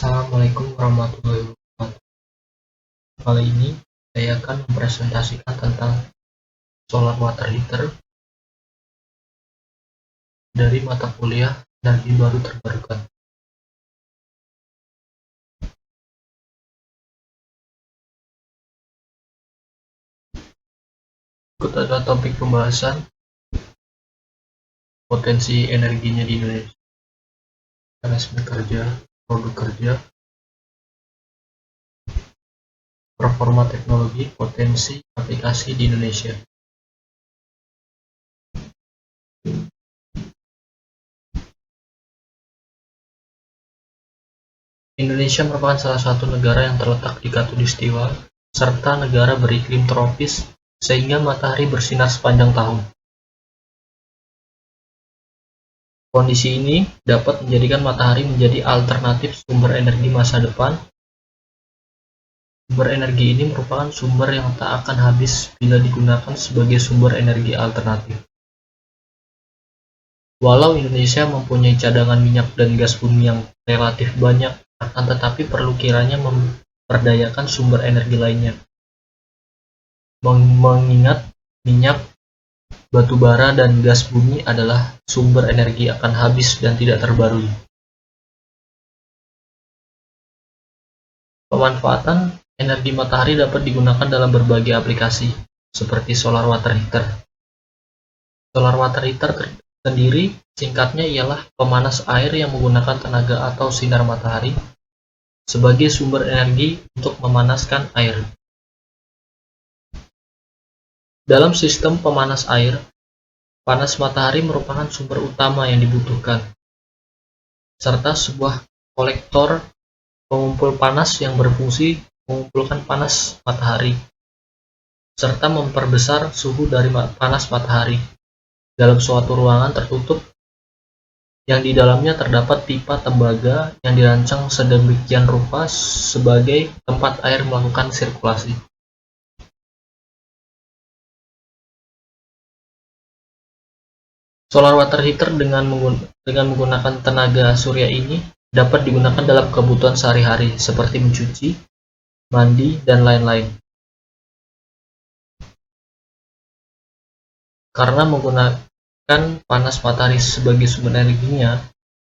Assalamualaikum warahmatullahi wabarakatuh. Kali ini saya akan mempresentasikan tentang solar water heater dari mata kuliah energi baru terbarukan. Berikut adalah topik pembahasan: potensi energinya di Indonesia, mekanisme kerja, produk kerja, performa teknologi, potensi aplikasi di Indonesia. Indonesia merupakan salah satu negara yang terletak di Khatulistiwa serta negara beriklim tropis sehingga matahari bersinar sepanjang tahun. Kondisi ini dapat menjadikan matahari menjadi alternatif sumber energi masa depan. Sumber energi ini merupakan sumber yang tak akan habis bila digunakan sebagai sumber energi alternatif. Walau Indonesia mempunyai cadangan minyak dan gas bumi yang relatif banyak, akan tetapi perlu kiranya memperdayakan sumber energi lainnya. Mengingat minyak, batu bara, dan gas bumi adalah sumber energi akan habis dan tidak terbarui. Pemanfaatan energi matahari dapat digunakan dalam berbagai aplikasi, seperti solar water heater. Solar water heater sendiri singkatnya ialah pemanas air yang menggunakan tenaga atau sinar matahari sebagai sumber energi untuk memanaskan air. Dalam sistem pemanas air, panas matahari merupakan sumber utama yang dibutuhkan, serta sebuah kolektor pengumpul panas yang berfungsi mengumpulkan panas matahari, serta memperbesar suhu dari panas matahari dalam suatu ruangan tertutup yang di dalamnya terdapat pipa tembaga yang dirancang sedemikian rupa sebagai tempat air melakukan sirkulasi. Solar water heater dengan menggunakan tenaga surya ini dapat digunakan dalam kebutuhan sehari-hari seperti mencuci, mandi, dan lain-lain. Karena menggunakan panas matahari sebagai sumber energinya,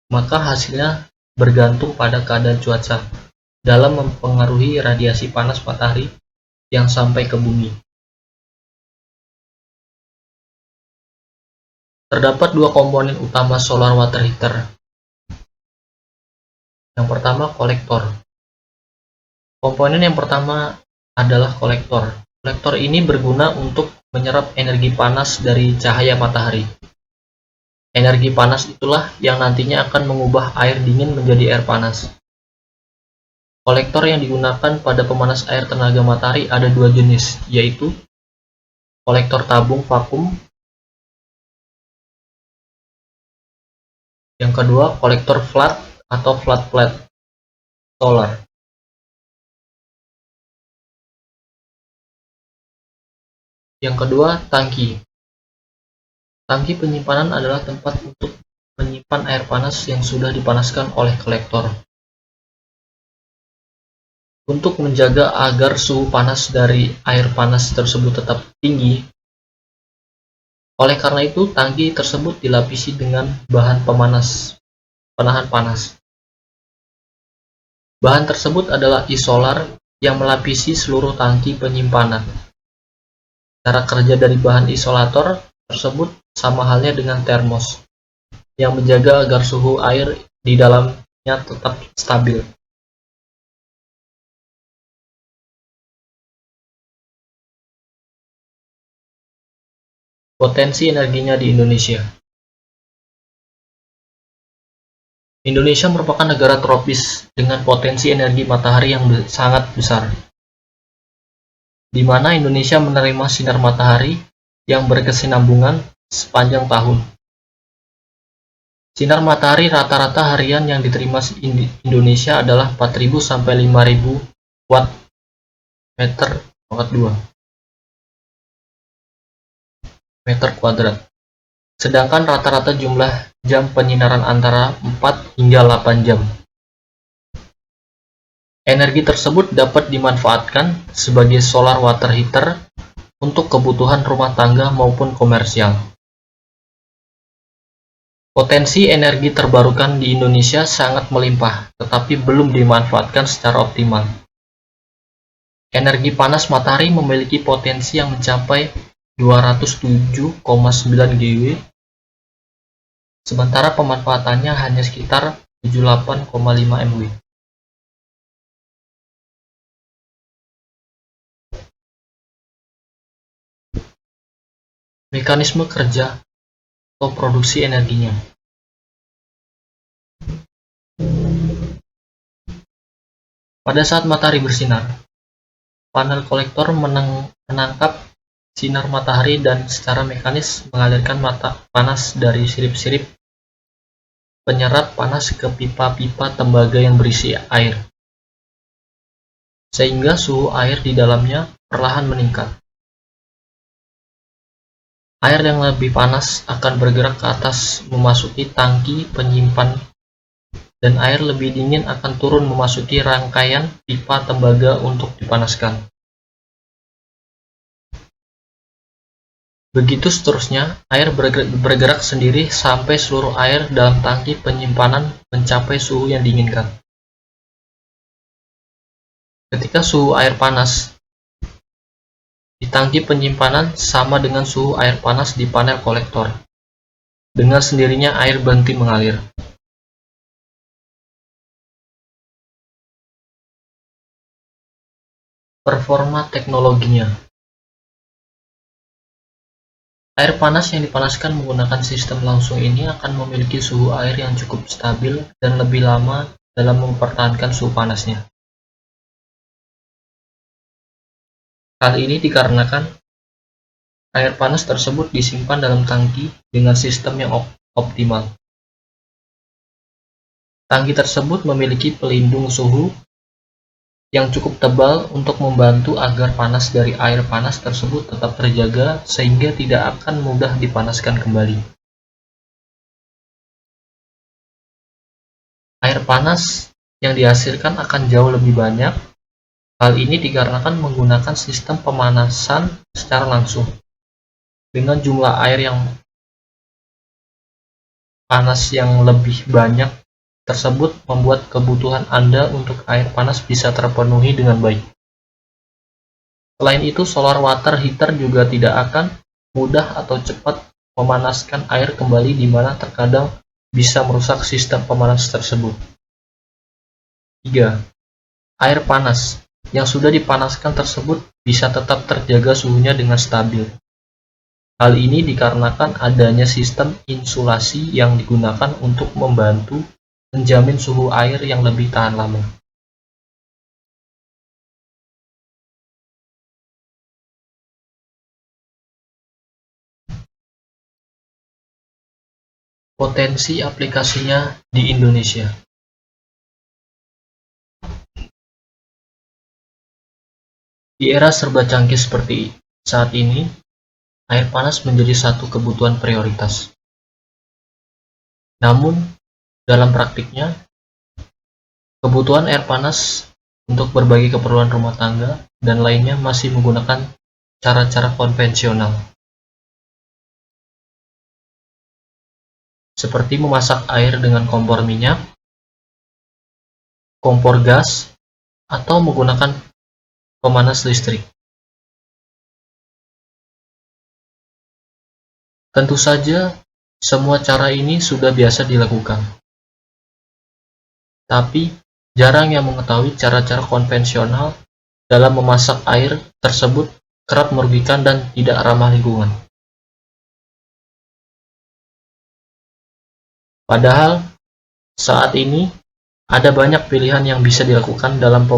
maka hasilnya bergantung pada keadaan cuaca dalam mempengaruhi radiasi panas matahari yang sampai ke bumi. Terdapat dua komponen utama solar water heater. Yang pertama, kolektor. Komponen yang pertama adalah kolektor. Kolektor ini berguna untuk menyerap energi panas dari cahaya matahari. Energi panas itulah yang nantinya akan mengubah air dingin menjadi air panas. Kolektor yang digunakan pada pemanas air tenaga matahari ada dua jenis, yaitu kolektor tabung vakum. Yang kedua, kolektor flat atau flat plate solar. Yang kedua, tangki. Tangki penyimpanan adalah tempat untuk menyimpan air panas yang sudah dipanaskan oleh kolektor. Untuk menjaga agar suhu panas dari air panas tersebut tetap tinggi, oleh karena itu tangki tersebut dilapisi dengan bahan penahan panas. Bahan tersebut adalah isolar yang melapisi seluruh tangki penyimpanan. Cara kerja dari bahan isolator tersebut sama halnya dengan termos, yang menjaga agar suhu air di dalamnya tetap stabil. Potensi energinya di Indonesia. Indonesia merupakan negara tropis dengan potensi energi matahari yang sangat besar, di mana Indonesia menerima sinar matahari yang berkesinambungan sepanjang tahun. Sinar matahari rata-rata harian yang diterima Indonesia adalah 4.000 sampai 5.000 watt meter kuadrat. Sedangkan rata-rata jumlah jam penyinaran antara 4 hingga 8 jam. Energi tersebut dapat dimanfaatkan sebagai solar water heater untuk kebutuhan rumah tangga maupun komersial. Potensi energi terbarukan di Indonesia sangat melimpah, tetapi belum dimanfaatkan secara optimal. Energi panas matahari memiliki potensi yang mencapai 207,9 GW, sementara pemanfaatannya hanya sekitar 78,5 MW. Mekanisme kerja atau produksi energinya. Pada saat matahari bersinar, panel kolektor menangkap sinar matahari dan secara mekanis mengalirkan panas dari sirip-sirip penyerap panas ke pipa-pipa tembaga yang berisi air, sehingga suhu air di dalamnya perlahan meningkat. Air yang lebih panas akan bergerak ke atas memasuki tangki penyimpan, dan air lebih dingin akan turun memasuki rangkaian pipa tembaga untuk dipanaskan. Begitu seterusnya, air bergerak sendiri sampai seluruh air dalam tangki penyimpanan mencapai suhu yang diinginkan. Ketika suhu air panas di tangki penyimpanan sama dengan suhu air panas di panel kolektor, dengan sendirinya air berhenti mengalir. Performa teknologinya. Air panas yang dipanaskan menggunakan sistem langsung ini akan memiliki suhu air yang cukup stabil dan lebih lama dalam mempertahankan suhu panasnya. Hal ini dikarenakan air panas tersebut disimpan dalam tangki dengan sistem yang optimal. Tangki tersebut memiliki pelindung suhu yang cukup tebal untuk membantu agar panas dari air panas tersebut tetap terjaga sehingga tidak akan mudah dipanaskan kembali. Air panas yang dihasilkan akan jauh lebih banyak. Hal ini dikarenakan menggunakan sistem pemanasan secara langsung. Dengan jumlah air yang panas yang lebih banyak tersebut membuat kebutuhan Anda untuk air panas bisa terpenuhi dengan baik. Selain itu, solar water heater juga tidak akan mudah atau cepat memanaskan air kembali di mana terkadang bisa merusak sistem pemanas tersebut. 3. Air panas yang sudah dipanaskan tersebut bisa tetap terjaga suhunya dengan stabil. Hal ini dikarenakan adanya sistem insulasi yang digunakan untuk membantu menjamin suhu air yang lebih tahan lama. Potensi aplikasinya di Indonesia. Di era serba canggih seperti saat ini, air panas menjadi satu kebutuhan prioritas. Namun, dalam praktiknya, kebutuhan air panas untuk berbagai keperluan rumah tangga dan lainnya masih menggunakan cara-cara konvensional, seperti memasak air dengan kompor minyak, kompor gas, atau menggunakan pemanas listrik. Tentu saja, semua cara ini sudah biasa dilakukan. Tapi, jarang yang mengetahui cara-cara konvensional dalam memasak air tersebut kerap merugikan dan tidak ramah lingkungan. Padahal, saat ini ada banyak pilihan yang bisa dilakukan dalam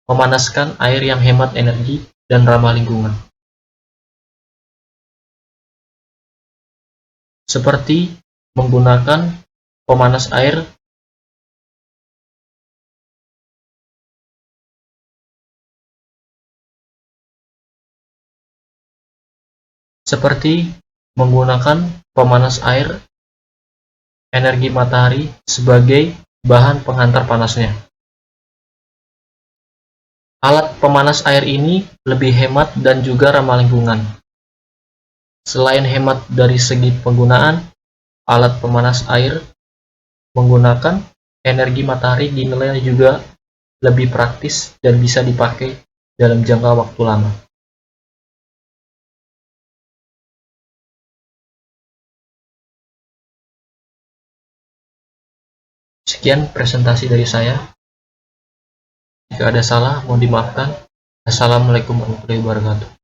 memanaskan air yang hemat energi dan ramah lingkungan. Seperti menggunakan pemanas air energi matahari sebagai bahan penghantar panasnya. Alat pemanas air ini lebih hemat dan juga ramah lingkungan. Selain hemat dari segi penggunaan, alat pemanas air menggunakan energi matahari dinilai juga lebih praktis dan bisa dipakai dalam jangka waktu lama. Sekian presentasi dari saya. Jika ada salah, mohon dimaafkan. Assalamualaikum warahmatullahi wabarakatuh.